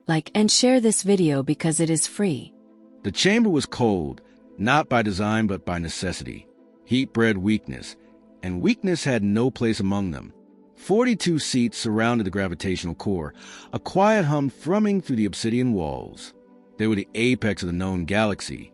Like and share this video because it is free. The chamber was cold, not by design but by necessity. Heat bred weakness, and weakness had no place among them. 42 seats surrounded the gravitational core, a quiet hum thrumming through the obsidian walls. They were the apex of the known galaxy.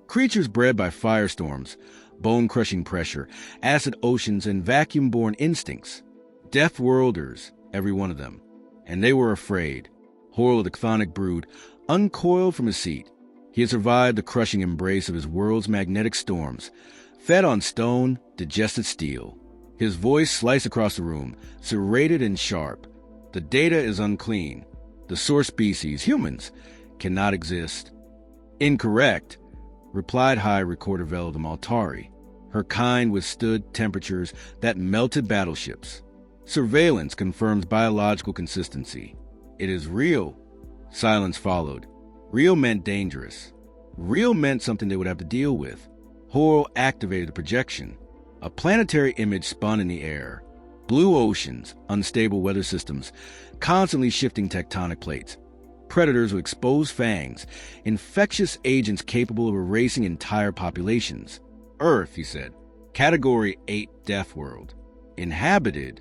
Creatures bred by firestorms, bone-crushing pressure, acid oceans, and vacuum-born instincts. Deathworlders, every one of them. And they were afraid. Horror of the chthonic brood uncoiled from his seat. He had survived the crushing embrace of his world's magnetic storms, fed on stone, digested steel. His voice sliced across the room, serrated and sharp. The data is unclean. The source species, humans, cannot exist. Incorrect, replied High Recorder Vel of the Maltari. Her kind withstood temperatures that melted battleships. Surveillance confirms biological consistency. It is real. Silence followed. Real meant dangerous. Real meant something they would have to deal with. Horror activated the projection. A planetary image spun in the air. Blue oceans, unstable weather systems, constantly shifting tectonic plates. Predators with exposed fangs, infectious agents capable of erasing entire populations. Earth, he said. Category 8 Deathworld. Inhabited.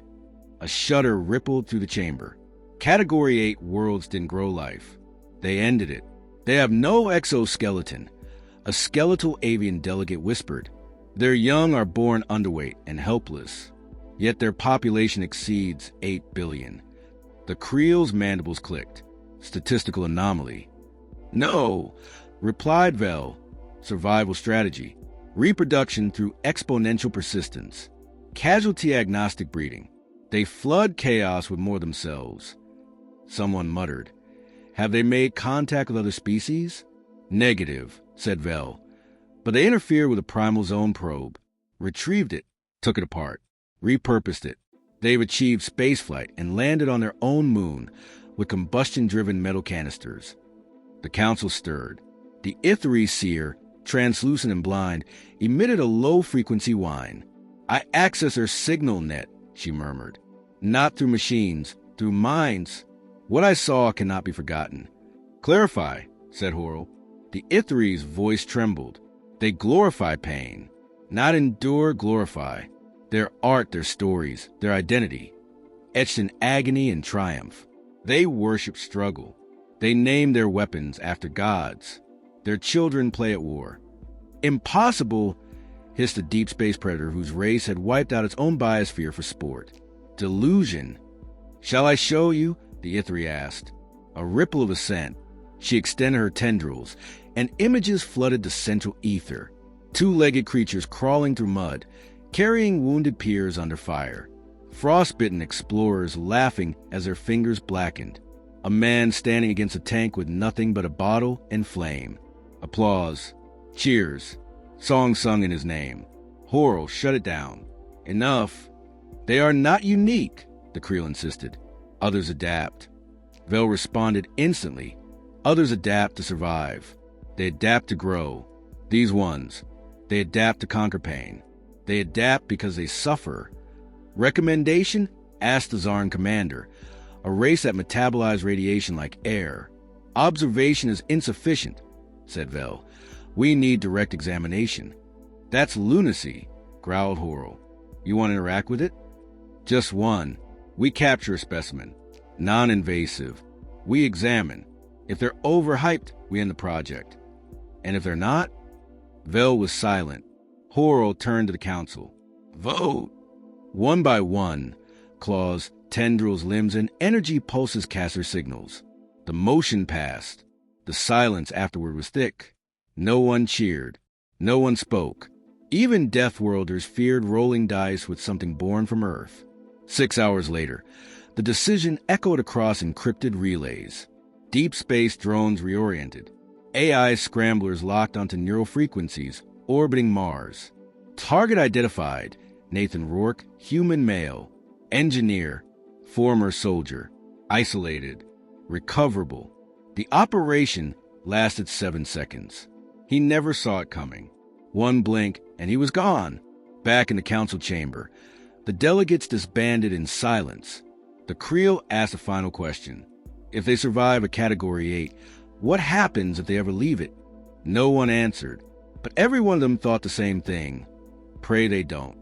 A shudder rippled through the chamber. Category 8 worlds didn't grow life. They ended it. They have no exoskeleton. A skeletal avian delegate whispered. Their young are born underweight and helpless. Yet their population exceeds 8 billion. The Creel's mandibles clicked. Statistical anomaly. No, replied Vel. Survival strategy. Reproduction through exponential persistence. Casualty agnostic breeding. They flood chaos with more themselves. Someone muttered. Have they made contact with other species? Negative, said Vel. But they interfered with the Primal Zone probe, retrieved it, took it apart, repurposed it. They've achieved spaceflight and landed on their own moon with combustion-driven metal canisters. The council stirred. The Ithri seer, translucent and blind, emitted a low-frequency whine. I access her signal net, she murmured. Not through machines, through minds. What I saw cannot be forgotten. Clarify, said Horrell. The Ithri's voice trembled. They glorify pain. Not endure, glorify. Their art, their stories, their identity. Etched in agony and triumph. They worship struggle. They name their weapons after gods. Their children play at war. Impossible, hissed the deep space predator whose race had wiped out its own biosphere for sport. Delusion. Shall I show you? The Ithri asked. A ripple of assent. She extended her tendrils, and images flooded the central ether. Two-legged creatures crawling through mud, carrying wounded peers under fire. Frostbitten explorers laughing as their fingers blackened. A man standing against a tank with nothing but a bottle and flame. Applause. Cheers. Song sung in his name. Horrell shut it down. Enough. They are not unique, the Creel insisted. Others adapt. Vel responded instantly. Others adapt to survive. They adapt to grow. These ones. They adapt to conquer pain. They adapt because they suffer. Recommendation? Ask the Zarn commander. A race that metabolizes radiation like air. Observation is insufficient, said Vel. We need direct examination. That's lunacy, growled Horrell. You want to interact with it? Just one. We capture a specimen. Non-invasive. We examine. If they're overhyped, we end the project. And if they're not? Vel was silent. Horrell turned to the council. Vote! One by one, claws, tendrils, limbs, and energy pulses cast their signals. The motion passed. The silence afterward was thick. No one cheered. No one spoke. Even Deathworlders feared rolling dice with something born from Earth. 6 hours later, the decision echoed across encrypted relays. Deep space drones reoriented. AI scramblers locked onto neural frequencies, orbiting Mars. Target identified. Nathan Rourke, human male. Engineer. Former soldier. Isolated. Recoverable. The operation lasted 7 seconds. He never saw it coming. One blink, and he was gone. Back in the council chamber, the delegates disbanded in silence. The Creel asked a final question. If they survive a Category 8, what happens if they ever leave it? No one answered, but every one of them thought the same thing. Pray they don't.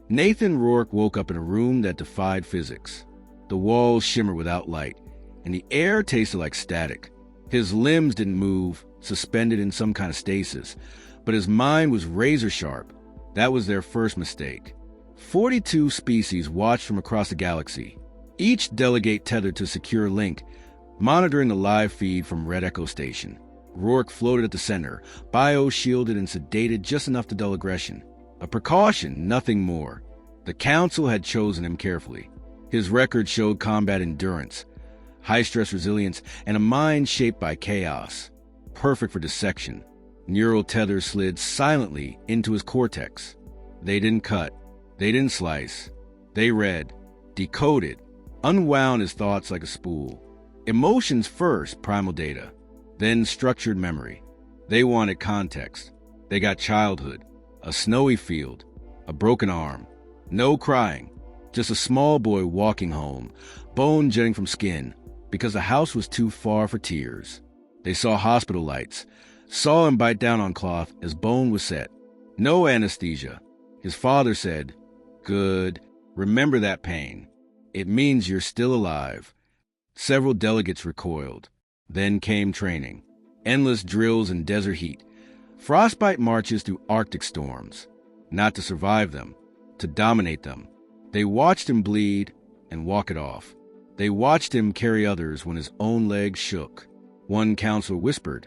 Nathan Rourke woke up in a room that defied physics. The walls shimmered without light, and the air tasted like static. His limbs didn't move, suspended in some kind of stasis, but his mind was razor sharp. That was their first mistake. 42 species watched from across the galaxy, each delegate tethered to a secure link, monitoring the live feed from Red Echo Station. Rourke floated at the center, bio-shielded and sedated just enough to dull aggression. A precaution, nothing more. The Council had chosen him carefully. His record showed combat endurance, high-stress resilience, and a mind shaped by chaos. Perfect for dissection. Neural tethers slid silently into his cortex. They didn't cut. They didn't slice. They read, decoded, unwound his thoughts like a spool. Emotions first, primal data, then structured memory. They wanted context. They got childhood, a snowy field, a broken arm. No crying, just a small boy walking home, bone jutting from skin, because the house was too far for tears. They saw hospital lights, saw him bite down on cloth as bone was set. No anesthesia. His father said, "Good. Remember that pain. It means you're still alive." Several delegates recoiled. Then came training. Endless drills in desert heat. Frostbite marches through Arctic storms. Not to survive them, to dominate them. They watched him bleed and walk it off. They watched him carry others when his own legs shook. One counselor whispered,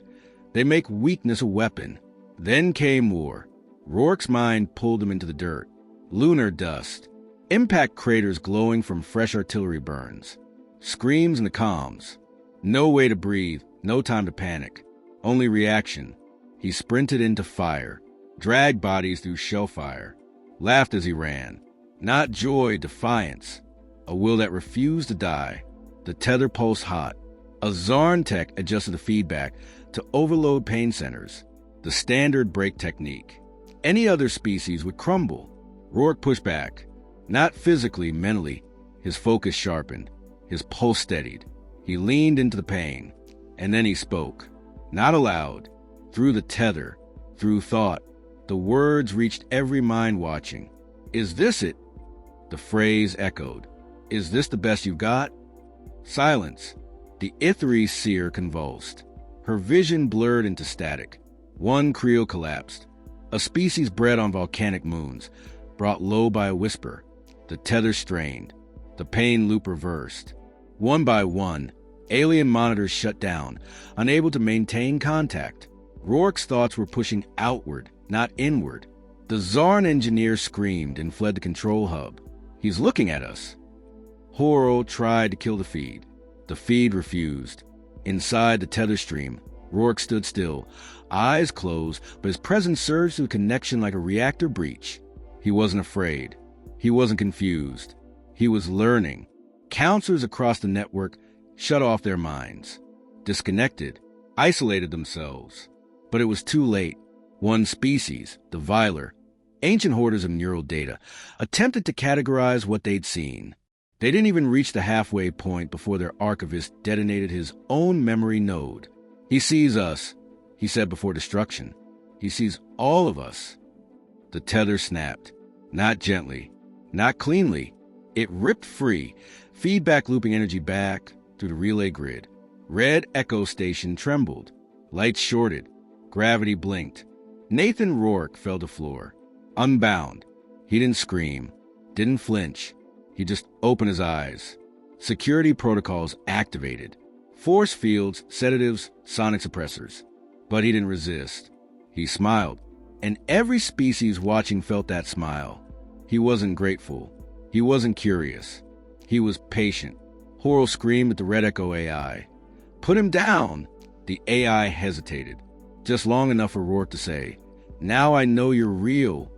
"They make weakness a weapon." Then came war. Rourke's mind pulled him into the dirt. Lunar dust. Impact craters glowing from fresh artillery burns. Screams in the comms. No way to breathe, no time to panic. Only reaction. He sprinted into fire, dragged bodies through shellfire, laughed as he ran. Not joy, defiance. A will that refused to die. The tether pulsed hot. A Zarn tech adjusted the feedback to overload pain centers. The standard brake technique. Any other species would crumble. Rourke pushed back. Not physically, mentally. His focus sharpened. His pulse steadied. He leaned into the pain. And then he spoke. Not aloud. Through the tether. Through thought. The words reached every mind watching. "Is this it?" The phrase echoed. "Is this the best you've got?" Silence. The Ithri seer convulsed. Her vision blurred into static. One creel collapsed. A species bred on volcanic moons, brought low by a whisper. The tether strained. The pain loop reversed. One by one, alien monitors shut down, unable to maintain contact. Rourke's thoughts were pushing outward, not inward. The Zarn engineer screamed and fled the control hub. "He's looking at us." Horo tried to kill the feed. The feed refused. Inside the tether stream, Rourke stood still, eyes closed, but his presence surged through the connection like a reactor breach. He wasn't afraid. He wasn't confused. He was learning. Counselors across the network shut off their minds, disconnected, isolated themselves. But it was too late. One species, the Viler, ancient hoarders of neural data, attempted to categorize what they'd seen. They didn't even reach the halfway point before their archivist detonated his own memory node. "He sees us," he said before destruction. "He sees all of us." The tether snapped. Not gently, not cleanly. It ripped free, feedback looping energy back through the relay grid. Red Echo Station trembled. Lights shorted. Gravity blinked. Nathan Rourke fell to floor. Unbound. He didn't scream. Didn't flinch. He just opened his eyes. Security protocols activated. Force fields, sedatives, sonic suppressors. But he didn't resist. He smiled. And every species watching felt that smile. He wasn't grateful. He wasn't curious. He was patient. Horo screamed at the Red Echo AI. "Put him down!" The AI hesitated. Just long enough for Rourke to say, "Now I know you're real."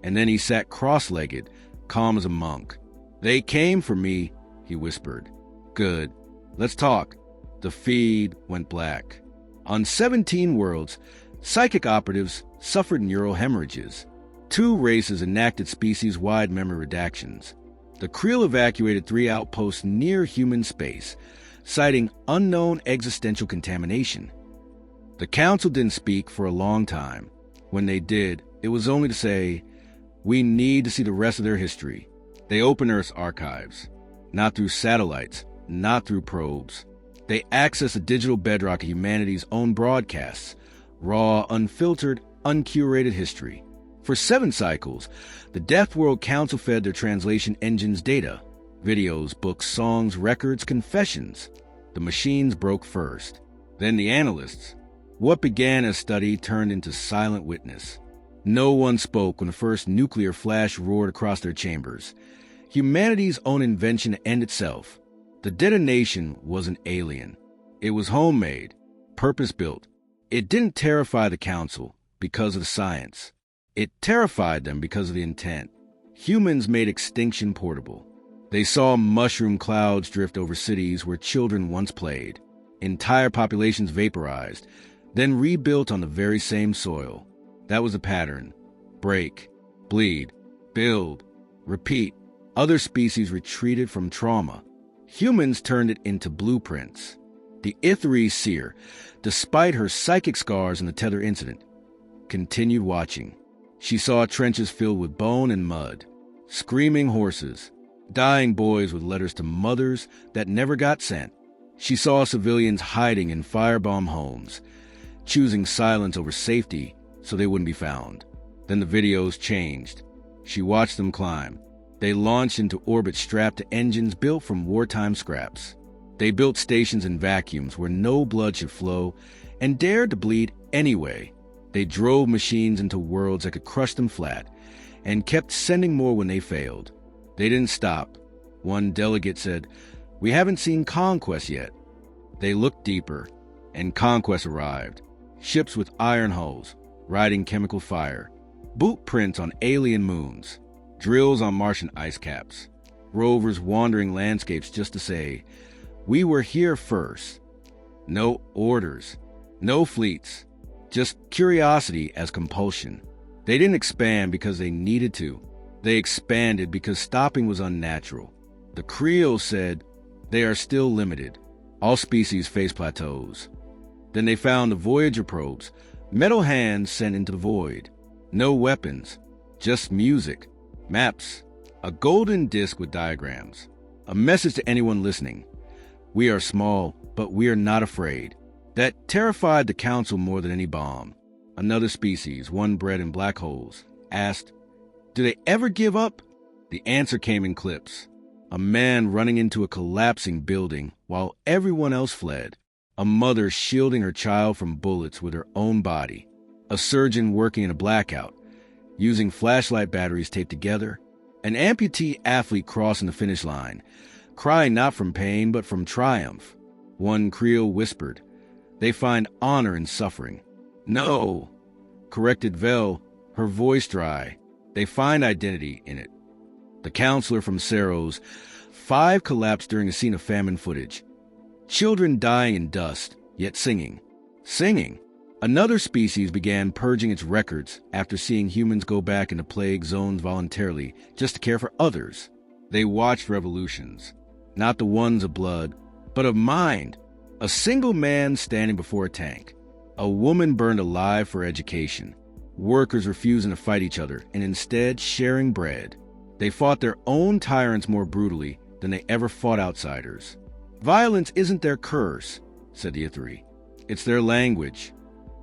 And then he sat cross-legged, calm as a monk. "They came for me," he whispered. "Good. Let's talk." The feed went black. On 17 worlds, psychic operatives suffered neural hemorrhages. 2 races enacted species-wide memory redactions. The Creel evacuated 3 outposts near human space, citing unknown existential contamination. The council didn't speak for a long time. When they did, it was only to say, "We need to see the rest of their history." They opened Earth's archives, not through satellites, not through probes. They accessed the digital bedrock of humanity's own broadcasts, raw, unfiltered, uncurated history. For 7 cycles, the Deathworld Council fed their translation engines data: videos, books, songs, records, confessions. The machines broke first. Then the analysts. What began as study turned into silent witness. No one spoke when the first nuclear flash roared across their chambers. Humanity's own invention to end itself. The detonation wasn't alien. It was homemade, purpose-built. It didn't terrify the council because of the science. It terrified them because of the intent. Humans made extinction portable. They saw mushroom clouds drift over cities where children once played. Entire populations vaporized, then rebuilt on the very same soil. That was a pattern. Break, bleed, build, repeat. Other species retreated from trauma. Humans turned it into blueprints. The Ithri seer, despite her psychic scars in the Tether incident, continued watching. She saw trenches filled with bone and mud, screaming horses, dying boys with letters to mothers that never got sent. She saw civilians hiding in firebomb homes, choosing silence over safety so they wouldn't be found. Then the videos changed. She watched them climb. They launched into orbit strapped to engines built from wartime scraps. They built stations in vacuums where no blood should flow and dared to bleed anyway. They drove machines into worlds that could crush them flat and kept sending more when they failed. They didn't stop. One delegate said, "We haven't seen conquest yet." They looked deeper, and conquest arrived. Ships with iron hulls, riding chemical fire, boot prints on alien moons, drills on Martian ice caps, rovers wandering landscapes just to say, "We were here first." No orders, no fleets, just curiosity as compulsion. They didn't expand because they needed to. They expanded because stopping was unnatural. The Creole said, "They are still limited. All species face plateaus." Then they found the Voyager probes, metal hands sent into the void. No weapons, just music, maps, a golden disc with diagrams. A message to anyone listening. We are small, but we are not afraid. That terrified the council more than any bomb. Another species, one bred in black holes, asked, "Do they ever give up?" The answer came in clips. A man running into a collapsing building while everyone else fled. A mother shielding her child from bullets with her own body. A surgeon working in a blackout, using flashlight batteries taped together. An amputee athlete crossing the finish line, crying not from pain but from triumph. One Creole whispered, "They find honor in suffering." "No," corrected Vel, her voice dry. "They find identity in it." The counselor from Ceros, 5 collapsed during a scene of famine footage. Children dying in dust, yet singing. Singing. Another species began purging its records after seeing humans go back into plague zones voluntarily just to care for others. They watched revolutions, not the ones of blood, but of mind. A single man standing before a tank. A woman burned alive for education. Workers refusing to fight each other and instead sharing bread. They fought their own tyrants more brutally than they ever fought outsiders. "Violence isn't their curse," said the Ithri. "It's their language."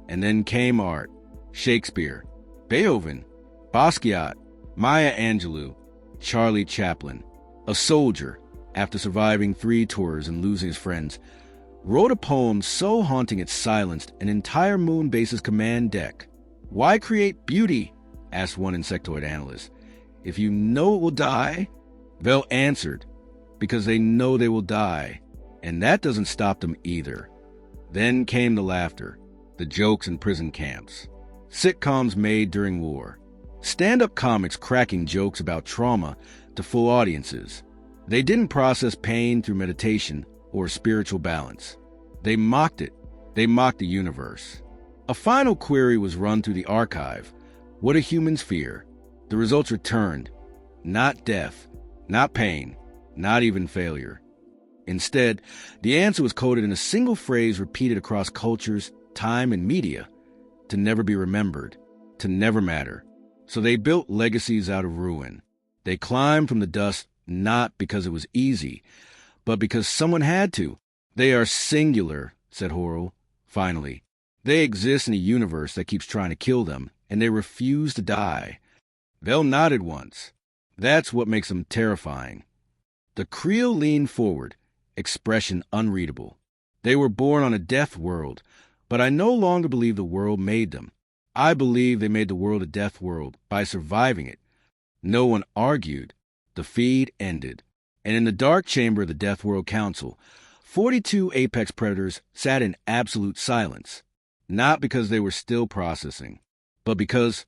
And then came art. Shakespeare, Beethoven, Basquiat, Maya Angelou, Charlie Chaplin. A soldier, after surviving 3 tours and losing his friends, wrote a poem so haunting it silenced an entire moon base's command deck. "Why create beauty?" asked one insectoid analyst. "If you know it will die?" Vel answered, "Because they know they will die. And that doesn't stop them either." Then came the laughter, the jokes in prison camps, sitcoms made during war, stand-up comics cracking jokes about trauma to full audiences. They didn't process pain through meditation or spiritual balance. They mocked it. They mocked the universe. A final query was run through the archive. What do humans fear? The results returned. Not death, not pain, not even failure. Instead, the answer was coded in a single phrase repeated across cultures, time, and media: to never be remembered, to never matter. So they built legacies out of ruin. They climbed from the dust not because it was easy, but because someone had to. They are singular, said Horrell, finally. They exist in a universe that keeps trying to kill them, and they refuse to die. Vel nodded once. That's what makes them terrifying. The Creel leaned forward, expression unreadable. They were born on a death world, but I no longer believe the world made them. I believe they made the world a death world by surviving it. No one argued. The feed ended. And in the dark chamber of the Death World Council, 42 apex predators sat in absolute silence, not because they were still processing, but because,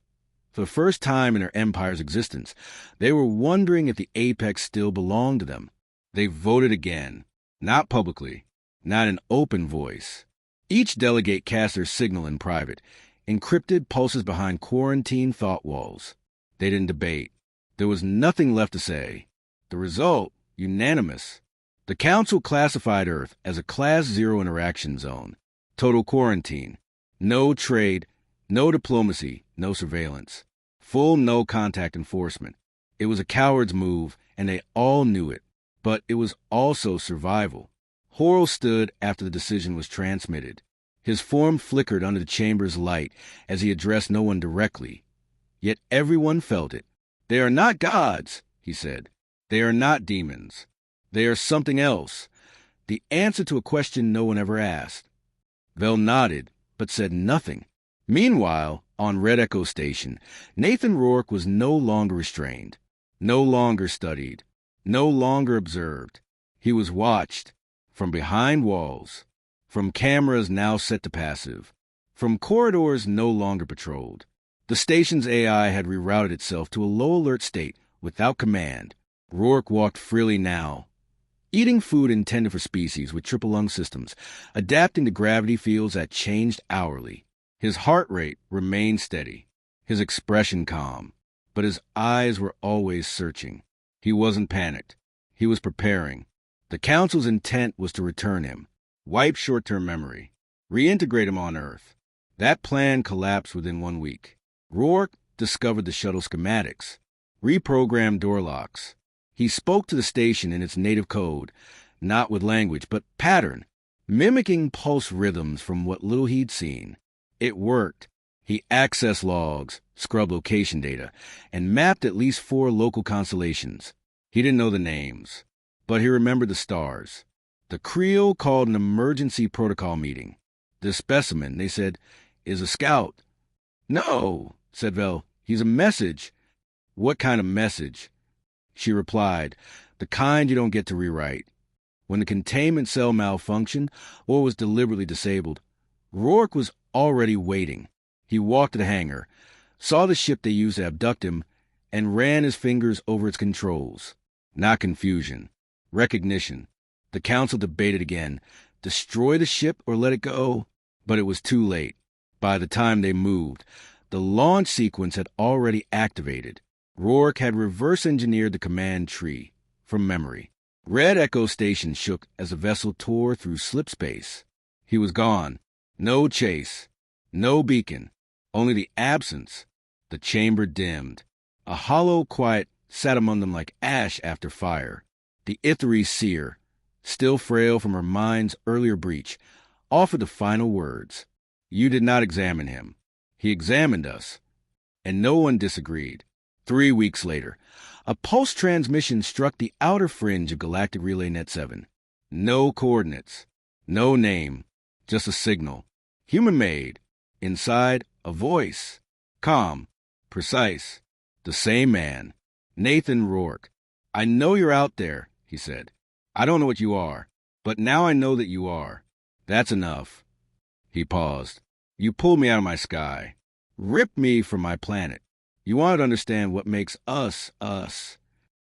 for the first time in their empire's existence, they were wondering if the apex still belonged to them. They voted again, not publicly, not in open voice. Each delegate cast their signal in private, encrypted pulses behind quarantine thought walls. They didn't debate. There was nothing left to say. The result, unanimous. The Council classified Earth as a Class 0 interaction zone. Total quarantine. No trade, no diplomacy, no surveillance. Full no-contact enforcement. It was a coward's move, and they all knew it. But it was also survival. Horrell stood after the decision was transmitted. His form flickered under the chamber's light as he addressed no one directly. Yet everyone felt it. They are not gods, he said. They are not demons. They are something else. The answer to a question no one ever asked. Vel nodded, but said nothing. Meanwhile, on Red Echo Station, Nathan Rourke was no longer restrained, no longer studied, no longer observed. He was watched, from behind walls, from cameras now set to passive, from corridors no longer patrolled. The station's AI had rerouted itself to a low-alert state without command. Rourke walked freely now, eating food intended for species with triple-lung systems, adapting to gravity fields that changed hourly. His heart rate remained steady, his expression calm, but his eyes were always searching. He wasn't panicked. He was preparing. The Council's intent was to return him, wipe short-term memory, reintegrate him on Earth. That plan collapsed within 1 week. Rourke discovered the shuttle schematics, reprogrammed door locks. He spoke to the station in its native code, not with language, but pattern, mimicking pulse rhythms from what little he'd seen. It worked. He accessed logs, scrubbed location data, and mapped at least 4 local constellations. He didn't know the names, but he remembered the stars. The Creel called an emergency protocol meeting. The specimen, they said, is a scout. No, said Vel, he's a message. What kind of message? She replied, the kind you don't get to rewrite. When the containment cell malfunctioned or was deliberately disabled, Rourke was already waiting. He walked to the hangar, saw the ship they used to abduct him, and ran his fingers over its controls. Not confusion. Recognition. The Council debated again. Destroy the ship or let it go? But it was too late. By the time they moved, the launch sequence had already activated. Rourke had reverse-engineered the command tree from memory. Red Echo Station shook as the vessel tore through slip space. He was gone. No chase. No beacon. Only the absence. The chamber dimmed. A hollow quiet sat among them like ash after fire. The Ithri seer, still frail from her mind's earlier breach, offered the final words. You did not examine him. He examined us. And no one disagreed. 3 weeks later, a pulse transmission struck the outer fringe of Galactic Relay Net 7. No coordinates. No name. Just a signal. Human-made. Inside, a voice. Calm. Precise. The same man. Nathan Rourke. I know you're out there, he said. I don't know what you are, but now I know that you are. That's enough. He paused. You pulled me out of my sky. Ripped me from my planet. You wanted to understand what makes us, us.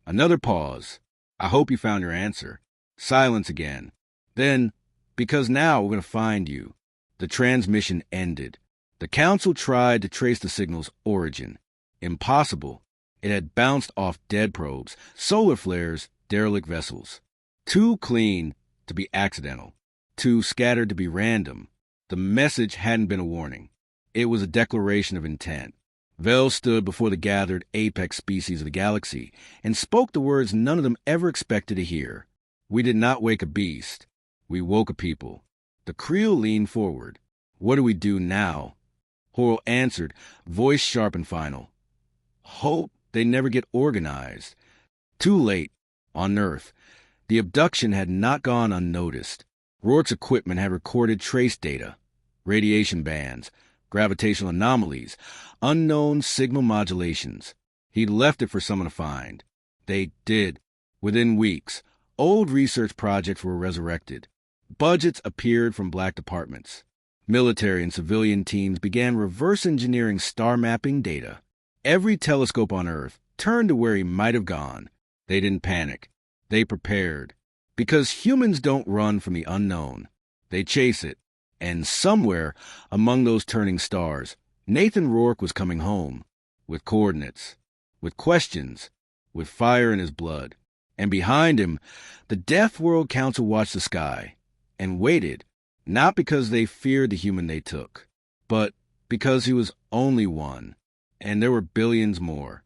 Another pause. I hope you found your answer. Silence again. Then, because now we're going to find you. The transmission ended. The Council tried to trace the signal's origin. Impossible. It had bounced off dead probes, solar flares, derelict vessels. Too clean, to be accidental, too scattered to be random. The message hadn't been a warning. It was a declaration of intent. Vel stood before the gathered apex species of the galaxy and spoke the words none of them ever expected to hear. We did not wake a beast. We woke a people. The Creel leaned forward. What do we do now? Horrell answered, voice sharp and final. Hope they never get organized. Too late. On Earth, the abduction had not gone unnoticed. Rourke's equipment had recorded trace data, radiation bands, gravitational anomalies, unknown signal modulations. He'd left it for someone to find. They did. Within weeks, old research projects were resurrected. Budgets appeared from black departments. Military and civilian teams began reverse engineering star mapping data. Every telescope on Earth turned to where he might have gone. They didn't panic. They prepared. Because humans don't run from the unknown. They chase it. And somewhere among those turning stars, Nathan Rourke was coming home. With coordinates. With questions. With fire in his blood. And behind him, the Deathworld Council watched the sky. And waited. Not because they feared the human they took. But because he was only one. And there were billions more.